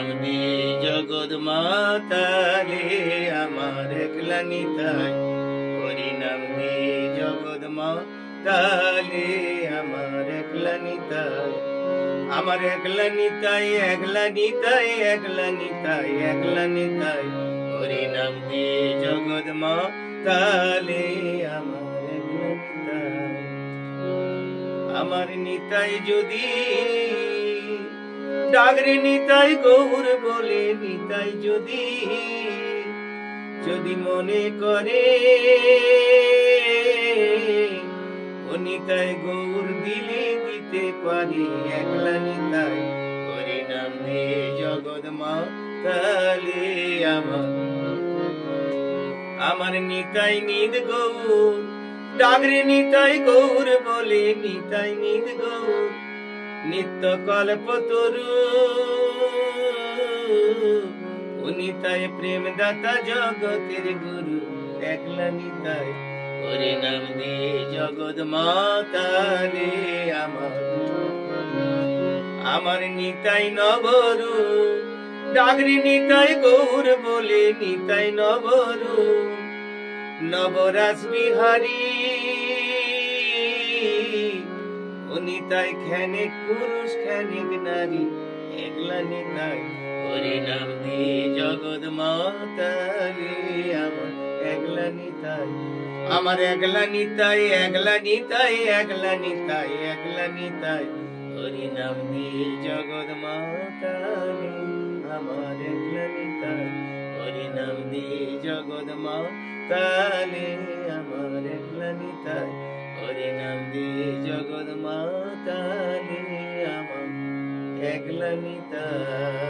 নাম দি জগৎ মাতালে আমার একলা নিতাই, হরি নাম দি জগৎ মাতালে আমার একলা নিতাই, আমার একলা নিতাই, একলা নিতাই, একলা নিতাই, একলা নিতাই, হরি নাম দি জগৎ মাতালে আমার একলা নিতাই। আমার নিতাই যদি ডাগরে নিতাই গৌর বলে, নিতাই যদি যদি মনে করে ও নিতাই গৌর দিলে দিতে পারি, একলা নিতাই, হরি নাম দে জগৎ মাতালে আমার নিতাই নিদ গৌর ডাগরে নিতাই গৌর বলে, নিতাই নিদ গৌর নিত্য কল্প তরু ও নিতাই প্রেম দাতা জগতের গুরু, একলা নিতাই, হরি নাম দে জগৎ মাতালে আমার নিতাই নবরু ডাগরে নিতাই গৌর বলে, নিতাই নবরু নবরাজ বিহারী ও নিতাই খেনেক পুরুষ খেনেক নারী, একলা নিতাই, হরি নাম দি জগৎ মাতালে আমার একলা নিতাই, আমার একলা নিতাই, একলা নিতাই, একলা নিতাই, একলা নিতাই, হরি নাম দি জগৎ মাতালে আমার একলা নিতাই, হরি নাম দি জগৎ মাতালে আমার একলা নিতাই, হরি নাম দি জগৎ মাতালে আমার একলা নিতাই।